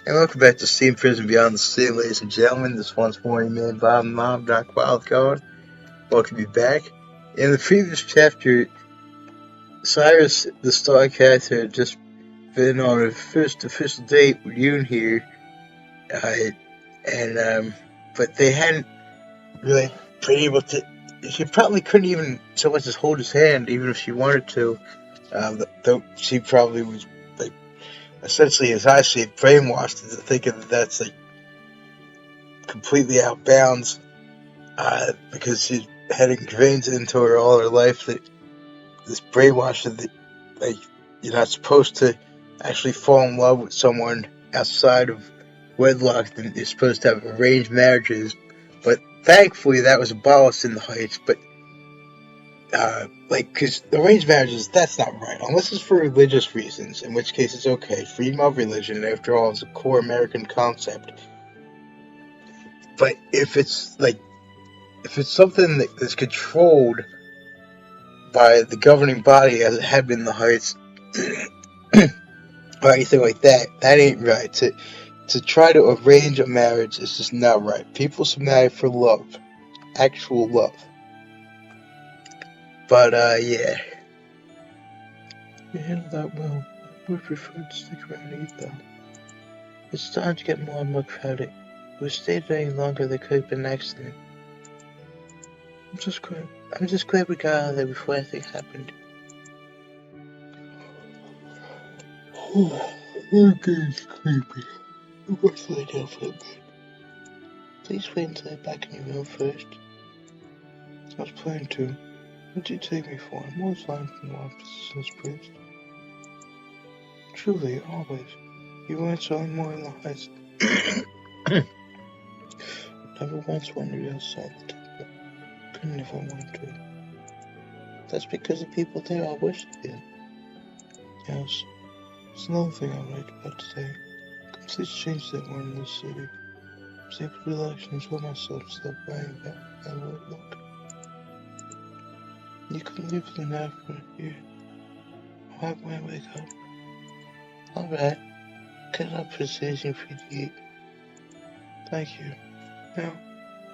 And welcome back to Steam Prison Beyond the Sea, ladies and gentlemen. This once more man, Bob Mom, Doc Wildcard. Welcome you back. In the previous chapter, Cyrus, the star character, had just been on a first official date with YUNE here, but they hadn't really been able to. She probably couldn't even so much as hold his hand, even if she wanted to. Though she probably was like essentially, as I see it, brainwashed into thinking that that's like completely out of bounds, because she's had ingrained into her all her life that this brainwashing that like you're not supposed to actually fall in love with someone outside of wedlock, and you're supposed to have arranged marriages. But thankfully, that was abolished in the Heights. But because arranged marriages, that's not right unless it's for religious reasons, in which case it's okay. Freedom of religion, after all, is a core American concept. But if it's something that is controlled by the governing body, as it had been in the Heights, or anything like that, that ain't right. To try to arrange a marriage is just not right. People should marry for love, actual love. But yeah, you handled that well. I would prefer to stick around and eat though. It's starting to get more and more crowded. If we stayed any longer, there could have been an accident. I'm just glad we got out of there before anything happened. I'm getting sleepy. I'm going to lay down for a bit. Please wait until you're back in your room first. I was planning to. What did you take me for? I'm always lying from my position as priest. Truly, always. You weren't showing more in the Heights. Never once wandered outside the temple. Couldn't if I wanted to. That's because the people there all worship you. Yes. It's another thing I liked about today. Complete change that one in the city. I was able to relax and enjoy myself instead of worrying about how it would look. You can leave the nap right here. I'll have when I wake up. Alright. Get up for station for you to eat. Thank you. Now,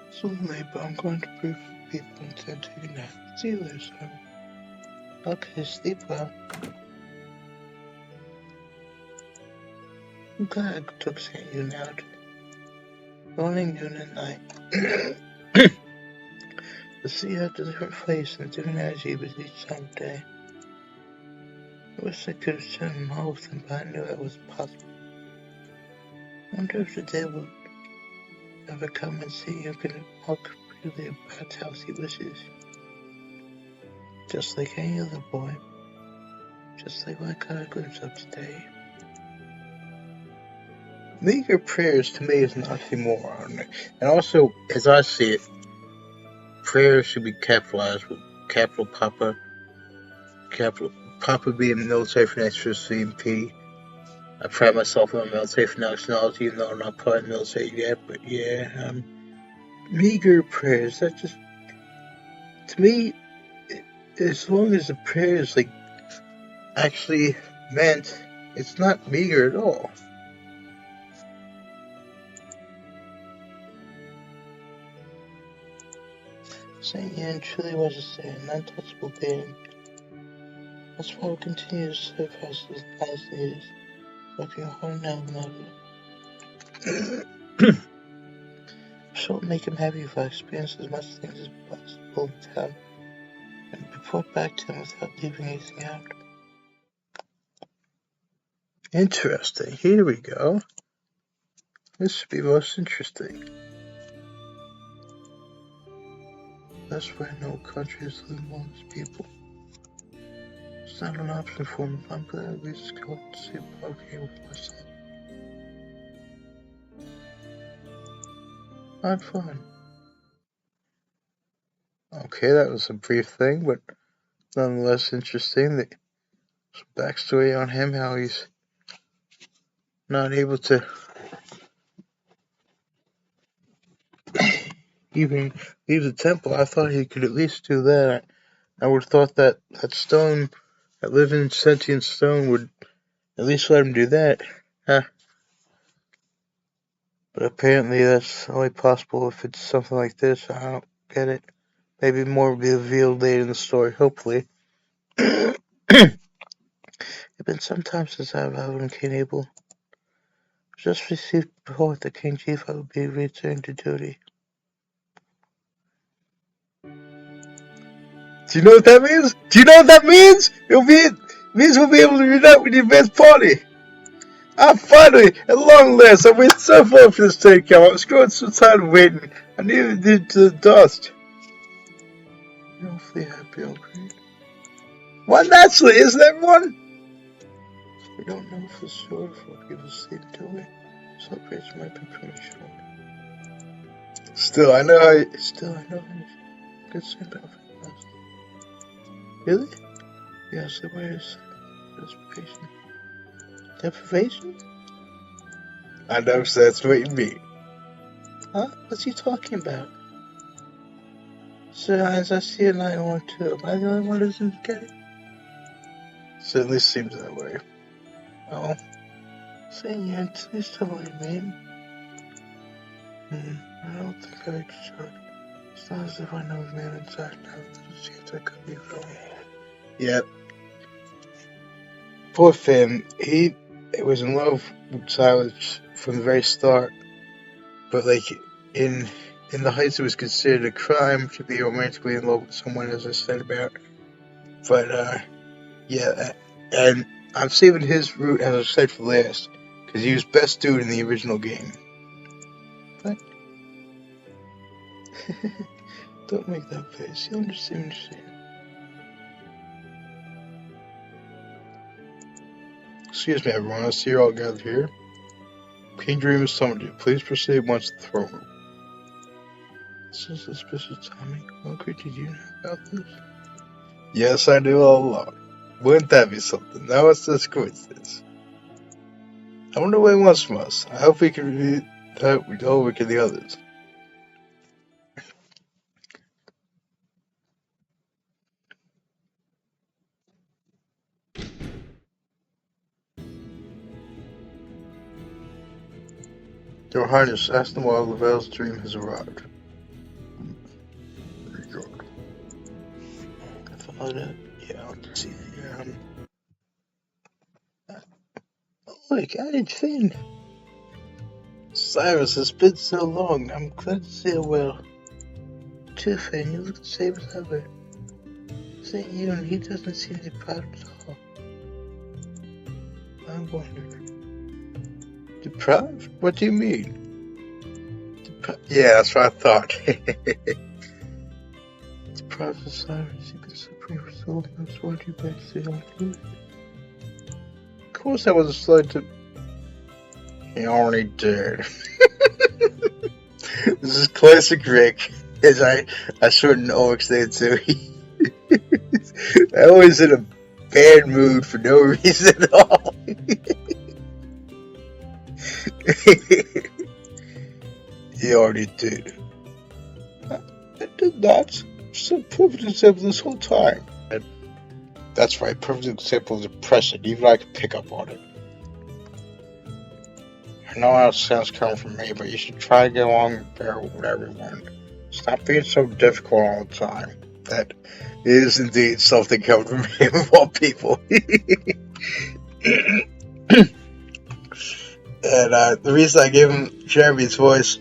it's a little late, but I'm going to pray for people and then take a nap. See you later, sir. Okay, sleep well. I'm glad I took St. Yun out. Morning, noon, and night. The sea has a different face and a different energy with each time of day. I wish I could have shown him all of them, but I knew it wasn't possible. I wonder if the day will ever come and see him can walk freely about house he wishes. Just like any other boy. Just like what I got a glimpse of today. Meager prayers to me is an oxymoron. And also, as I see it, prayers should be capitalized with capital Papa, capital Papa being military for next to CMP. I pride myself on military for nationality, even though I'm not part of the military yet. But yeah, meager prayers. That just, to me, as long as the prayer is like actually meant, it's not meager at all. Saint Yan truly was a saint, an untouchable being. That's why we continue to serve us as leaders, working hard now than ever. So make him happy if I experience as much things as possible in town, and report back to him without leaving anything out. Interesting. Here we go. This should be most interesting. That's why no country is living amongst people. It's not an option for me, but I'm glad we just go to see about here with myself. I'm fine. Okay, that was a brief thing, but nonetheless interesting. The backstory on him, how he's not able to even leave the temple. I thought he could at least do that. I would have thought that stone, that living sentient stone, would at least let him do that. Huh. But apparently that's only possible if it's something like this. I don't get it. Maybe more will be revealed later in the story, hopefully. It's been some time since I've been King Abel. Just received report that King Chief will be returning to duty. Do you know what that means? Do you know what that means? It means we'll be able to reunite with the advanced party. Finally, at long last, I waited so far for this day to come. I was growing so tired of waiting. I needed it to the dust. You're awfully happy, Great. Well, naturally, isn't everyone? We don't know for sure if we'll be able to see it, do we? Celebration might be premature. Still, I know how you could say about it. Really? Yes, the way is deprivation. Deprivation? I know, so that's what you mean. Huh? What's he talking about? Sir Hines, I see a 912. Am I the only one who doesn't get it? Certainly seems that way. Oh. Say, Yun, please tell me what you mean. I don't think I should. It's not as if I know the man inside now. There's a chance I could be wrong. Yep. Poor Finn. He was in love with Silas from the very start. But, like, in the Heights, it was considered a crime to be romantically in love with someone, as I said about. But, yeah, and I'm saving his route, as I said, for last, because he was best dude in the original game. But don't make that face. You'll understand. Excuse me, everyone. I see you're all gathered here. King Dream has summoned you. Please proceed once to the throne room. This is suspicious timing. Walker, did you know about this? Yes, I knew all along. Wouldn't that be something? Now it's just coincidence. I wonder what he wants from us. I hope we can read that we go over to the others. Your Highness, ask them why Lavelle's dream has arrived. Very good. I followed it. Yeah, I'll see it. Oh my God, it's Finn. Cyrus, it's been so long. I'm glad to see you well. Too, Finn, you look the same as ever. St. Yun, he doesn't seem to be proud at all. I wonder. Deprived? What do you mean? Yeah, that's what I thought. Deprived of Cyrus, you've been supreme for so long. I was wondering back to the old. Of course I wasn't slow to... He already did. This is classic Rick, as I shortened Oryx there too. I always in a bad mood for no reason at all. He already did. I did not. So perfect example this whole time. That's right, perfect example is impressive. Even I can pick up on it. I know how it sounds coming from me, but you should try to get along better with everyone. Stop being so difficult all the time. That is indeed something coming from me of all people. And the reason I gave him Jeremy's voice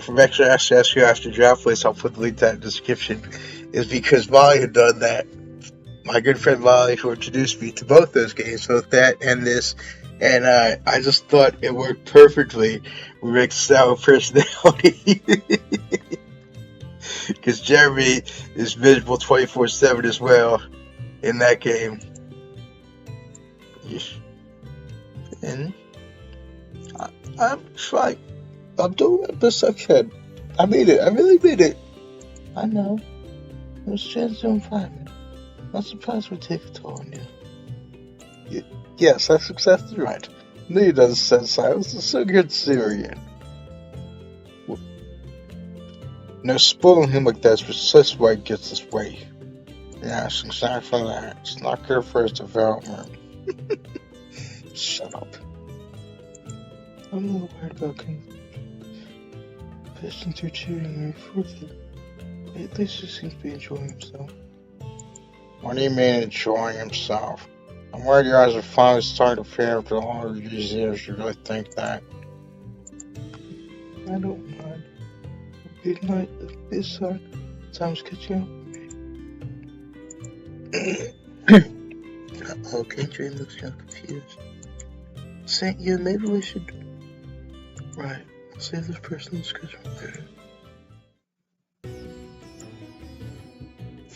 from Extra SSU after Draft Place, I'll put the link to that in the description, is because Molly had done that. My good friend Molly, who introduced me to both those games, both that and this, and I just thought it worked perfectly with Rick's style of personality. Because Jeremy is miserable 24/7 as well in that game. And I'm trying. I'm doing the best I can. I made it. I really made it. I know. It was just an environment. I'm surprised we take a toll on you. Yes, that's exactly right. Lee doesn't sense silence. It's so good to see her again. No, spoiling him like that's precisely why he gets this way. Yes, exactly that. It's not good for his development. Shut up. I'm a little worried about King. Listen to cheering me further. At least he seems to be enjoying himself. What do you mean enjoying himself? I'm worried your eyes are finally starting to fear after all of these years. You really think that? I don't mind. Big night, this side, time's catching up. Okay, Dream looks kind of confused. Saint, you, maybe we should. Right, I'll save this personal discussion for later.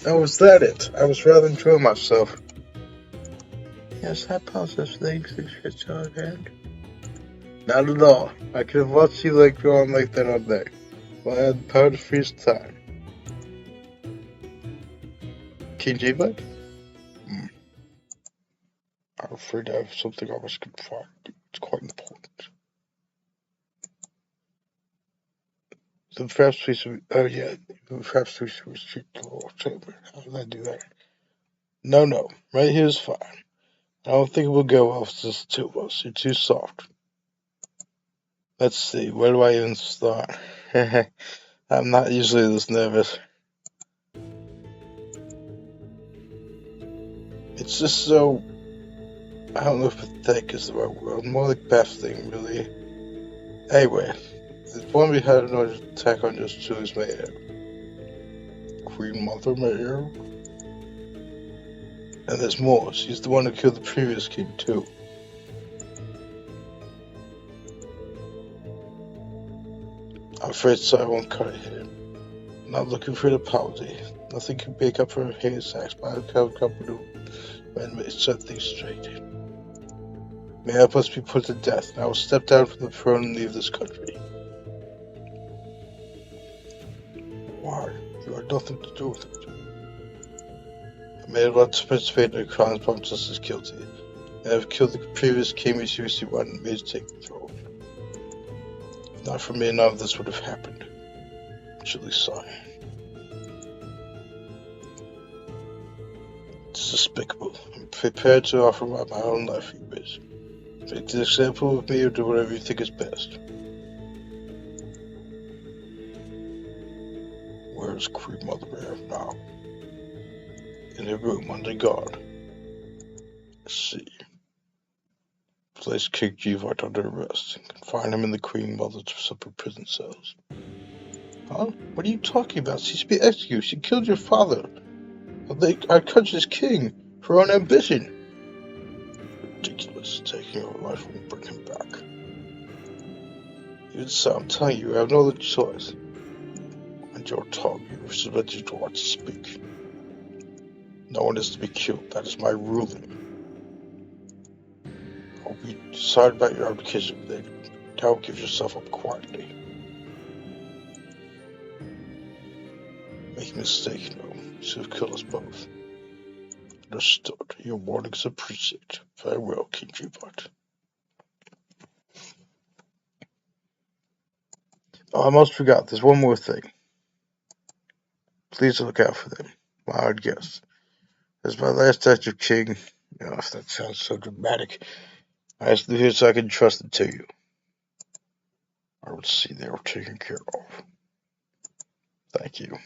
Oh, was that it? I was rather enjoying myself. Yes, I apologize for letting things get out of hand. Not at all. I could have watched you like go on like that all day. Well, I had the power to freeze time. King J-Bud? I'm afraid I have something I must confide. It's quite important. So perhaps we should. Oh, yeah. Perhaps we should retreat to the little chamber. How did I do that? No. Right here is fine. I don't think it will go well with just the two of us. You're too soft. Let's see. Where do I even start? I'm not usually this nervous. It's just so. I don't know if pathetic is the right word. More like baffling, really. Anyway, the one we had an attack on just Julie's Mayhem. Queen Mother Mayhem? And there's more. She's the one who killed the previous king, too. I'm afraid so I won't cut it here. I'm not looking for an apology. Nothing can make up for her heinous acts, but I've come to and set things straight. Mayhap must be put to death, and I will step down from the throne and leave this country. Why? You had nothing to do with it. I may have not participate in a crime but I'm just as guilty. And I have killed the previous king who seriously wanted me to take the throne. If not for me, none of this would have happened. I'm truly sorry. It's despicable. I'm prepared to offer my own life for you, bitch. Make the example of me or do whatever you think is best. Where is Queen Mother Bear now? In her room under guard. Let's see. Place King Givart under arrest and confine him in the Queen Mother's separate prison cells. Huh? What are you talking about? She should be executed. She killed your father. Our country's king for her own ambition. Ridiculous. Taking her life won't bring him back. Even so, I'm telling you, I have no other choice. And your tongue, you submit your right to speak. No one is to be killed. That is my ruling. I'll be decided about your abdication, then don't give yourself up quietly. Make a mistake, no. You should have killed us both. Understood. Your warnings appreciated. Farewell, King Jubart. Oh, I almost forgot. There's one more thing. Please look out for them. My hard guess. As my last act of king, if that sounds so dramatic, I asked them here so I can trust it to you. I would see they were taken care of. Thank you.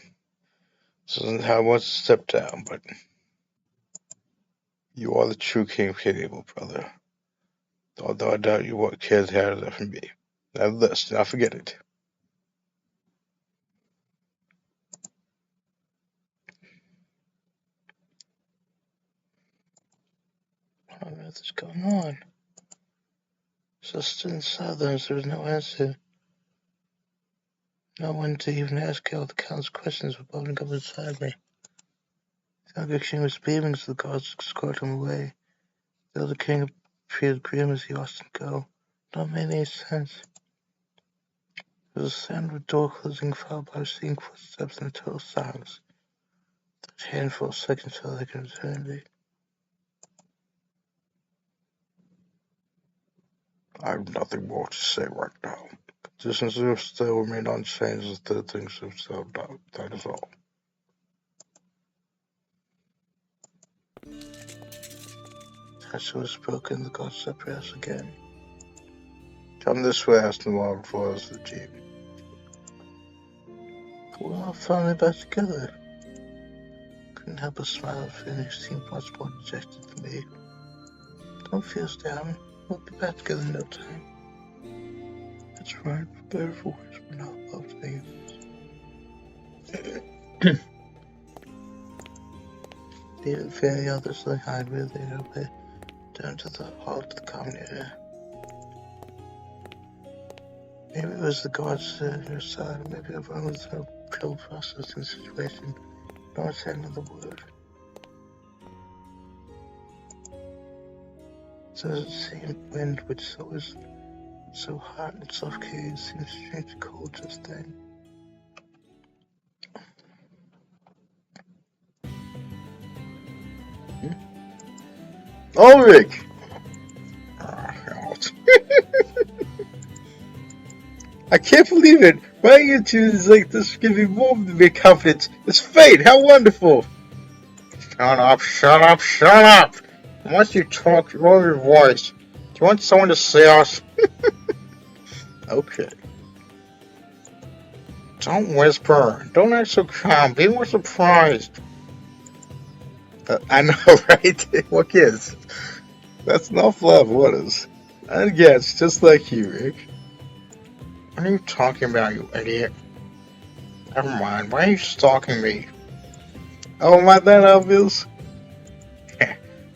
This isn't how I want to step down, but you are the true king of Canable, brother. Although I doubt you what cares how that from me. Nevertheless, do not forget it. What on earth is going on? So still in silence, there was no answer. No one to even ask all the countless questions were bubbling up inside me. The younger king was beaming as the guards escorted him away. The elder king appeared grim as he watched him go. Not made any sense. There was a sound of a door closing, followed by seeing footsteps in total silence. That handful of seconds felt like an eternity. I have nothing more to say right now. Conditions still remain unchanged until things have settled down. That is all. As was spoken, the gods separated us again. Come this way, asked the before us the jeep. We're all finally back together. Couldn't help but smile at feeling you seemed much more dejected than me. Don't feel down. We'll be back together in no time. That's right, for better or for worse, we're not both neighbors. Even fearing the others lay behind me, they away down to the hall to the common area. Maybe it was the gods at your side, or maybe everyone was in a pill processing situation. No one said another word. So the same wind, which was so hot and suffocating, seemed strangely cold just then. Ulrich! I can't believe it! Writing into you is like this gives me more of me confidence. It's fate! How wonderful! Shut up, shut up, shut up! Once you talk, lower your voice. Do you want someone to see us? Okay. Don't whisper. Don't act so calm. Be more surprised. I know, right? What kids? That's not love, what is? And yeah, it's just like you, Rick. What are you talking about, you idiot? Never mind. Why are you stalking me? Oh, am I that obvious?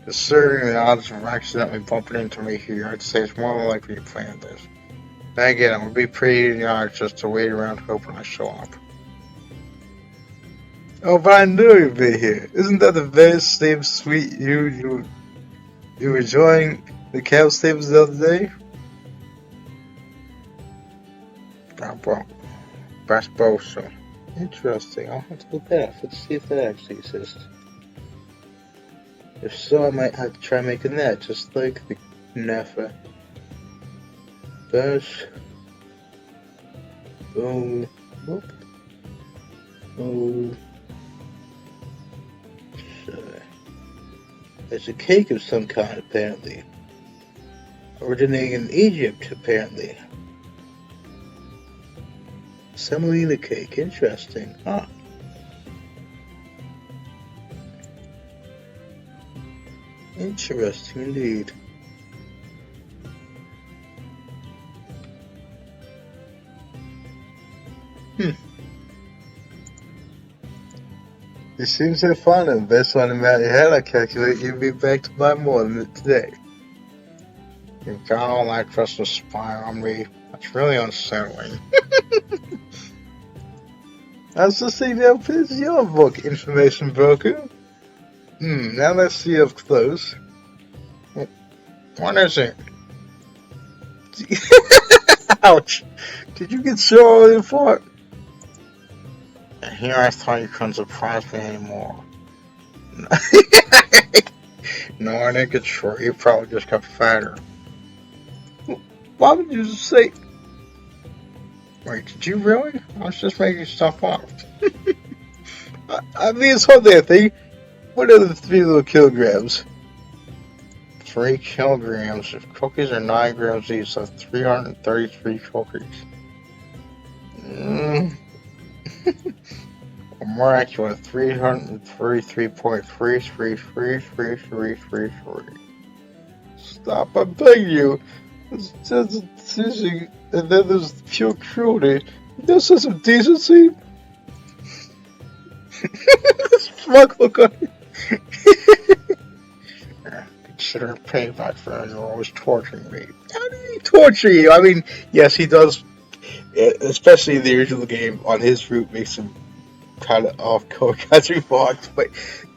Considering the odds of accidentally bumping into me here, I'd say it's more than likely you planned this. Then again, it would be pretty idiotic just to wait around hoping I show up. Oh, but I knew you'd be here. Isn't that the very same sweet you were enjoying the camp stables the other day? Bravo. Barbosa. Interesting. I'll have to look that up. Let's see if that actually exists. If so, I might have to try making that, just like the Nefa. Bash. Boom. Whoop. Oh. It's a cake of some kind, apparently. Originating in Egypt, apparently. Semolina cake, interesting, huh? Interesting indeed. You seem so fond of based on the amount you had, I calculate you'd be back to buy more than it today. You've got all that Christmas spy on me. That's really unsettling. I was just thinking how is your book, information broker? Now let's see up close. What is it? Ouch! Did you get so all in for it? Here I thought you couldn't surprise me anymore. No, I didn't get short. You probably just got fatter. Why would you say... Wait, did you really? I was just making stuff up. I mean, it's hardly a thing. What are the 3 little kilograms? 3 kilograms. If cookies are 9 grams each, so 333 cookies. Or more accurate, 333.3333333. Stop, I'm begging you. It's just teasing, and then there's pure cruelty. There's some decency. Smug look on you. Consider payback for you're always torturing me. How did he torture you? I mean, yes, he does, especially in the original game, on his route makes him kind of off course as remarks, but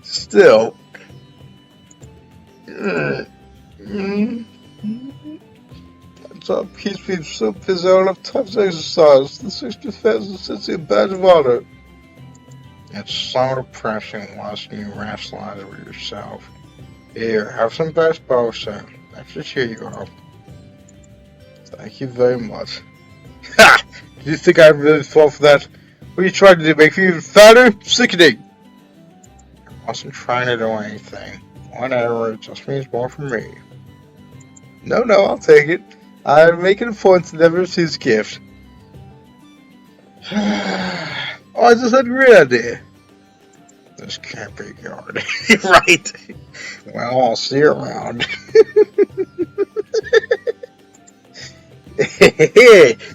still. It's all keeps me so busy all of tough exercise. The 60,000 sits a badge of honor. It's so depressing watching you rationalize it with yourself. Here, have some best bosa. That should cheer you up. Thank you very much. Ha! Do you think I really fall for that? What are you trying to do? Make me even fatter? Sickening! I wasn't trying to do anything. Whatever, it just means more for me. No, I'll take it. I'm making a point to never refuse a gift. Oh, I just had a great idea. This can't be good. Right. Well, I'll see you around.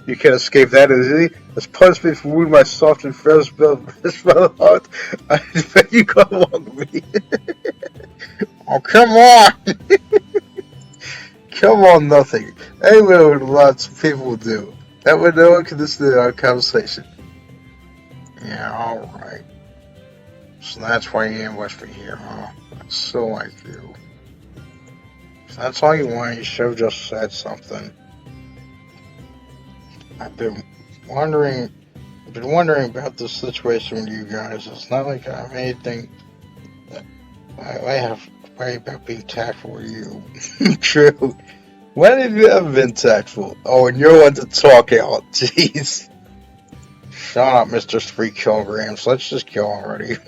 You can't escape that easily. As punishment for wounding my soft and fresh heart, I bet you come along with me. Oh, come on! Come on, nothing. Anyway, lots of people will do. That way no one can listen to our conversation. Yeah, alright. So that's why you ambushed me here, huh? That's so like you. If that's all you want, you should have just said something. I've been wondering about this situation with you guys. It's not like I have anything that I have to worry about being tactful with you. True. When have you ever been tactful? Oh, and you're one to talk out. Jeez. Shut up, Mr. 3 kilograms. Let's just kill already.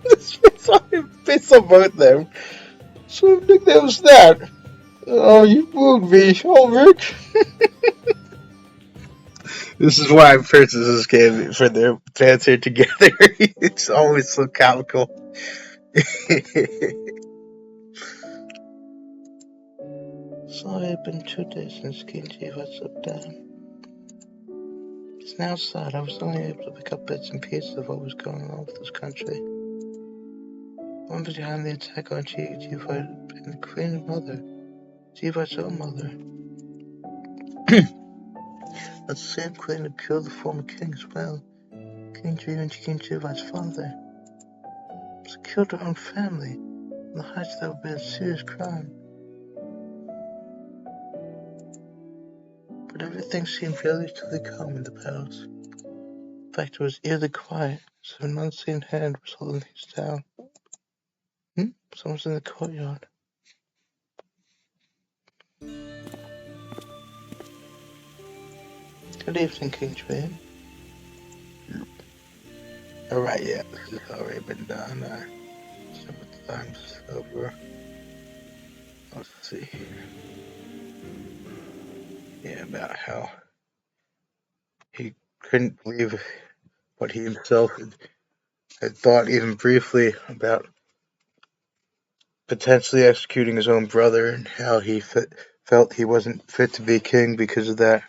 It's on both of them. So I think that was that. Oh, you moved me. Oh, Rick. This is why I purchased this game, for their banter together. It's always so comical. Sorry, it's been 2 days since Kinji was up down. It's now sad. I was only able to pick up bits and pieces of what was going on with this country. One behind the attack on Jiva and the Queen Mother. Jiva's own mother. That's the same queen who killed the former king as well. King Jiva and King Jiva's father. She killed her own family. In the heights, that would be a serious crime. But everything seemed relatively calm in the palace. In fact, it was eerily quiet, as if an unseen hand was holding things down. Someone's in the courtyard. Good evening, King Train. Alright, yeah, this has already been done. Several times over. Let's see here. Yeah, about how he couldn't believe what he himself had thought even briefly about potentially executing his own brother, and how he felt he wasn't fit to be king because of that.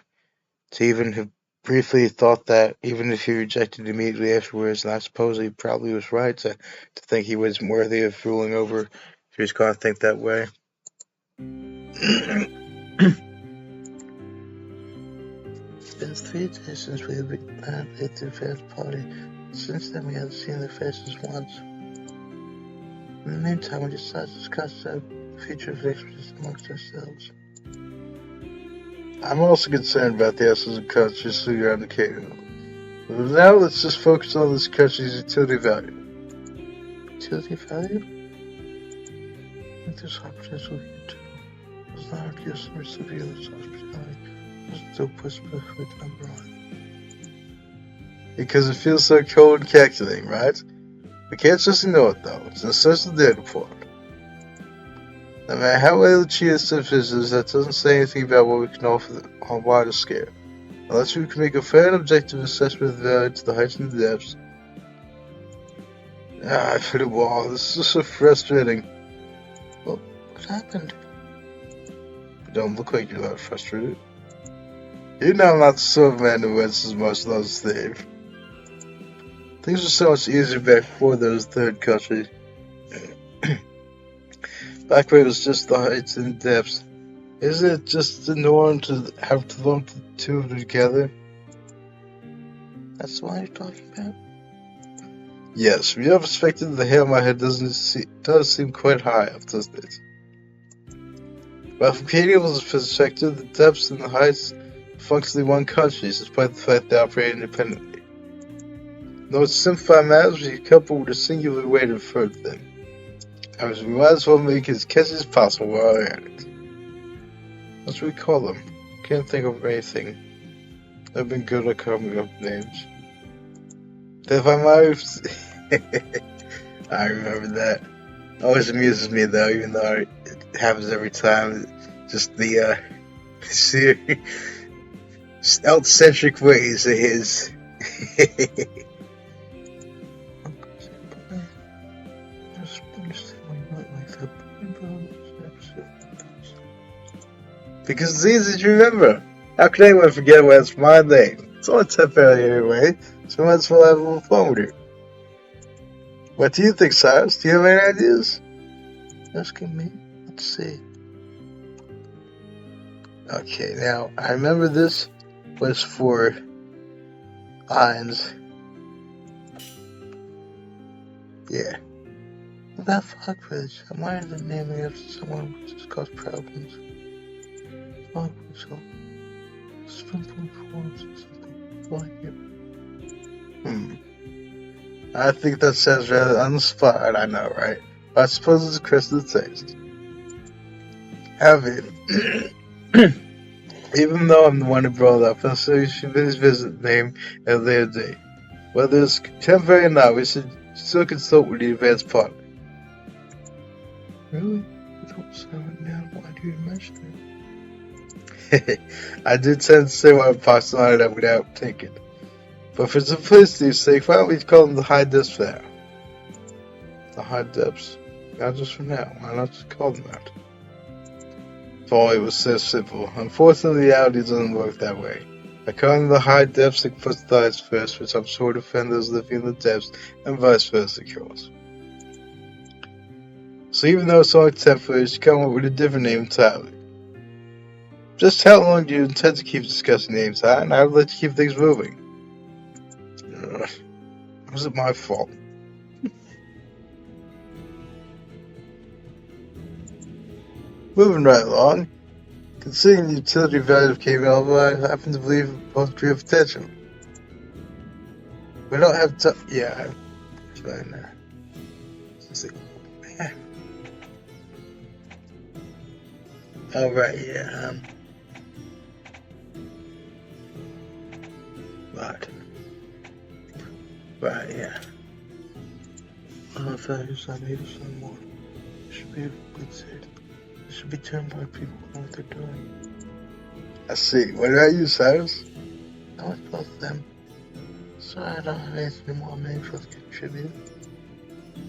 To even have briefly thought that, even if he rejected immediately afterwards, and I suppose he probably was right to think he wasn't worthy of ruling over, if he was going to think that way. It's been 3 days since we had played the fair party. Since then, we haven't seen their faces once. In the meantime, we decided to discuss the future of expertise amongst ourselves. I'm also concerned about the assets of countries surrounding the kingdom. But now let's just focus on this country's utility value. Utility value? I think there's potential here too. As long as customers review this hospitality, there's still push the number on. Because it feels so cold and calculating, right? We can't just ignore it though. It's an essential data point. No matter how well the cheer stuff is, that doesn't say anything about what we can offer on a wider scale. Unless we can make a fair and objective assessment of the value to the heights and the depths. I hit a wall. This is so frustrating. Well, what happened? You don't look like you're that frustrated. You know I'm not the sort of man who wins as much love as Steve. Things were so much easier back before those third countries. Back when it was just the heights and the depths. Isn't it just the norm to have to lump the two of them together? That's the one you're talking about? Yes, from your perspective, the hair on my head does seem quite high up, doesn't it? But from Canadian's perspective, the depths and the heights are functionally one country, despite the fact they operate independently. Though it's simplified matters, we can couple with a singular way to refer to them. I was, we might as well make it as catchy as possible while we're at it. What should we call them? Can't think of anything. I've been good at coming up with names. If I might, I remember that. Always amuses me though, even though it happens every time. Just the eccentric ways of his. Because it's easy to remember. How can anyone forget when it's my name? It's only temporary anyway, so might as well have a little fun with it. What do you think, Cyrus? Do you have any ideas? Asking me? Let's see. Okay, now, I remember this was for lines. Yeah. That Fogbridge. I'm wondering the naming after someone who just caused problems. Fogbridge, so simple forms or something like it. I think that sounds rather uninspired, I know, right? But I suppose it's a crystal taste. Having. Even though I'm the one who brought it up, I'll say you should visit name at a later date. Whether it's temporary or not, we should still consult with the advanced partner. Really? You don't sound now. Why do you mention it? I did tend to say what I'm passing on it without thinking. But for simplicity's sake, why don't we call them the high depths for now? The high depths? Not just for now. Why not just call them that? If only it was so simple. Unfortunately, reality doesn't work that way. By calling the high depths, it puts the heights first for some sort of offenders living in the depths, and vice versa, of course. So even though it's only temporary, you should come up with a different name entirely. Just how long do you intend to keep discussing names, huh? And I would let you keep things moving. Was it my fault? Moving right along. Considering the utility value of KVL, I happen to believe it both great potential. We don't have to. Yeah, it's fine now. Let's see. Oh, right, yeah. Right, yeah. Values I made of some more. Should be good said. It should be turned by people who know what they're doing. I see. What about you, Cyrus? I was both of them. Sorry, I don't have anything more meaningful to contribute.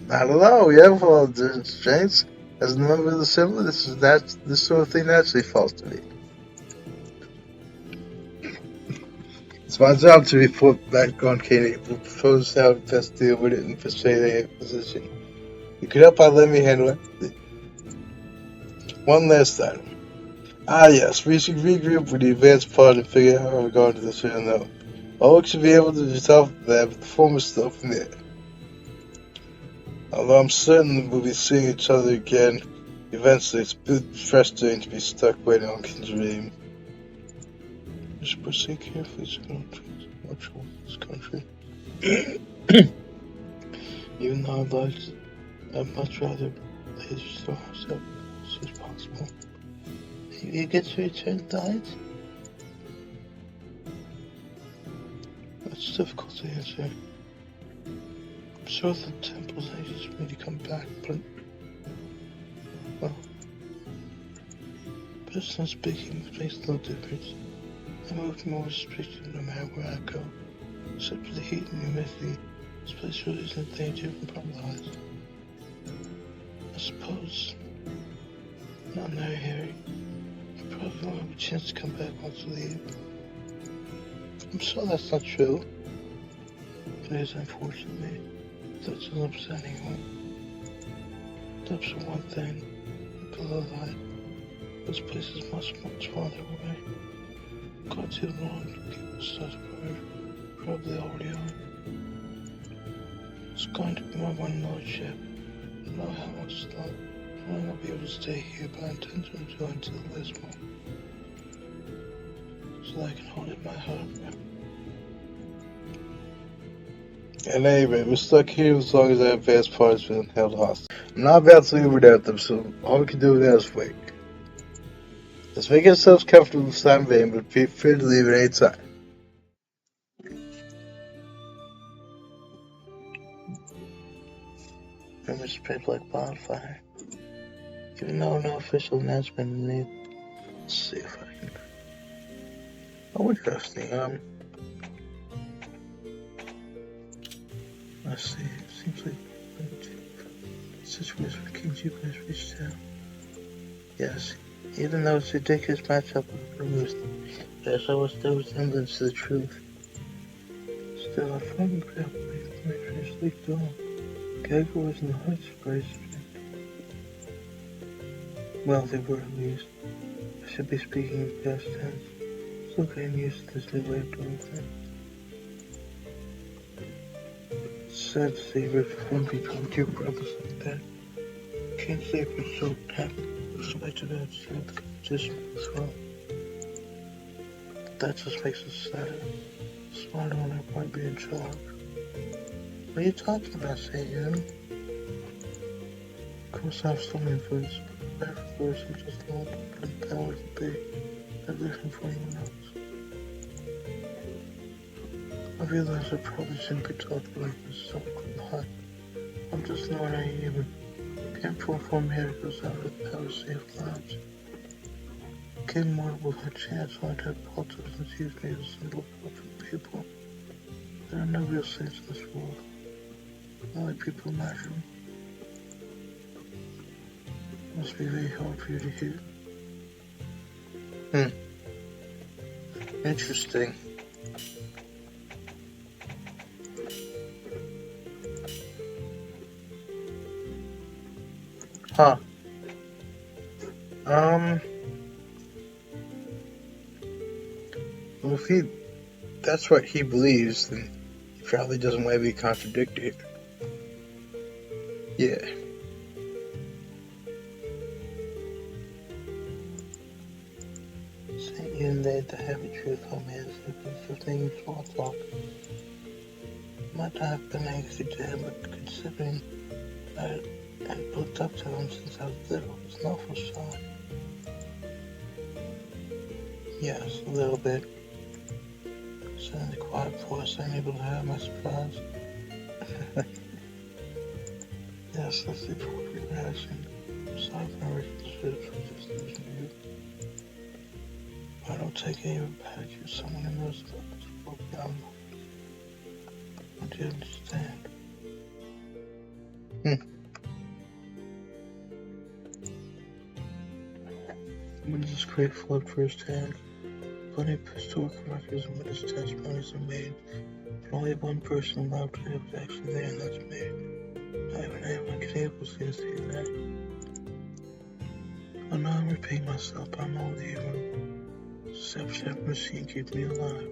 I don't know. We have all the strengths. As a member of the assembly, this sort of thing naturally falls to me. It's my job to report back on Katie. We'll propose how to best deal with it and persuade a position. You could help by letting me handle it. One last item. Ah, yes, we should regroup with the advanced part and figure out how we're going to this or no. All should be able to resolve that, but the form is still from there. Although I'm certain we'll be seeing each other again eventually, it's a bit frustrating to be stuck waiting on Kin's we should proceed carefully so we don't cause much trouble in this country. Even though I'd much rather they restore ourselves as soon as possible. You get to return the heights? That's difficult to answer. I'm sure the temple's anxious for me to come back, but well, personally speaking, it makes no difference. I move more restricted no matter where I go. Except for the heat and humidity, this place really isn't anything different from the eyes. I suppose, not very hairy. I probably won't have a chance to come back once I leave. I'm sure that's not true. But it is, unfortunately. That doesn't upset anyone. Depths are one thing, below that, this place is much farther away. God's too long to keep us such probably already are. It's going to be my one load ship. I don't know how much long. I might not be able to stay here, but I intend to enjoy until the last moment. So that I can hold it in my heart. At any rate, we're stuck here as long as our advanced part has been held hostage. I'm not about to leave without them, so all we can do now is wait. Let's make ourselves comfortable for time being, but feel free to leave at any time. Rumors spread like wildfire. Even though no official announcement is made. Let's see if I can. Oh, interesting. Let's see. It seems like situation kings you guys reached out. Yes, even though it's ridiculous matchup with rumors, there's always no resemblance to the truth. Still, I finally grabbed my first leaked on. Geiger was in the height surprise. Well, they were at least. I should be speaking in past tense. Still getting used to this new way of doing things. It's sad to see rich from between two brothers like that. Can't say if we're so happy despite that see what the competition was from. That just makes us sadder. Smarter when I might be in charge. What are you talking about, St. Yun? Of course I have so many voices, but every voice I'm just not putting power to be. I'm different from anyone else. I realize I probably shouldn't be talking like this so quiet. I'm just not naive. Can't perform miracles out of the power to save lives. King Marvel had a chance on to politics and use me as a symbol for people. There are no real saints in this world. Only people imagine. It must be very hard for you to hear. Interesting. Huh. Well, if that's what he believes, then he probably doesn't want to be contradicted. Yeah. St. Yun laid the heavy truth on me as if it was things small talk. Might not have been anything to him, but considering I had looked up to him since I was little, it was an awful shock. Yes, a little bit. In the quiet voice, unable to have my surprise. Yes, that's the appropriate reaction. Sorry for my relationships with just losing you. I don't take any of it back. You're someone who knows about this world beyond mine. I do understand. When this great flood firsthand, plenty of historical records and witness testimonies are made, but only one person allowed to was actually there, and that's me. Not even anyone can able to see that. I know I'm repeating myself, but I'm only human. Deception machine keeps me alive.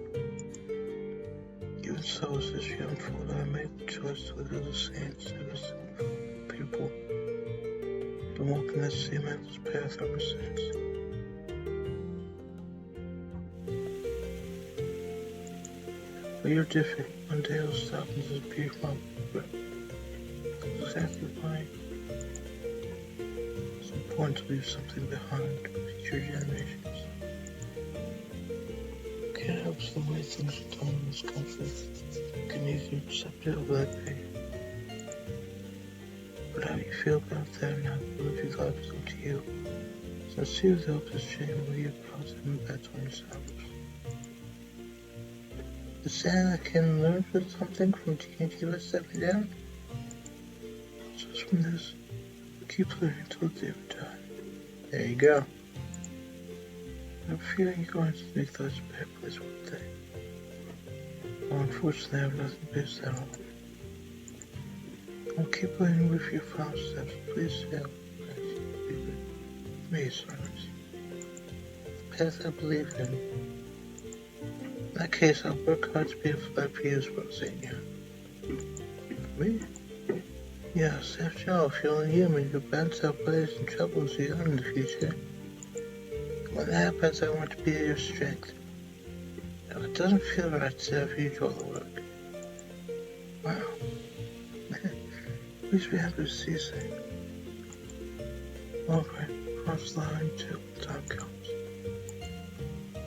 Even so, as this young fool, I made the choice to live as a saint instead of sinful people. Been walking that same endless path ever since. But you're different. One day I'll stop and disappear from my exactly why. It's important to leave something behind for future generations. Can't help the way things are done in this country. You can either accept it or let it be. But how you feel about that now, live your life is up to you. Sincerely hope this change will be a positive impact on yourselves. The Santa can learn something from teenage kids stepping down? Just from this, keep learning until the day of time. There you go. I have a feeling you're going to make life a better place one day. Well, unfortunately, I have nothing based that on. I'll keep learning with your final steps. Please help me, service. The path I believe in. In that case, I'll work hard to be a flat for you as well, St. Yun. Me? Yes, after all, if you're only human, you'll bounce out ways and troubles you in the future. When that happens, I want to be your strength. If it doesn't feel right, say if you do all the work. Wow. Please be happy to see you soon. Alright, cross the line until the time comes.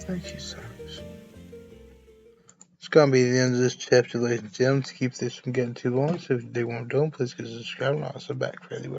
Thank you, sirs. It's gonna be the end of this chapter, ladies and gentlemen. To keep this from getting too long, so if they don't, please consider subscribing. I'll also back for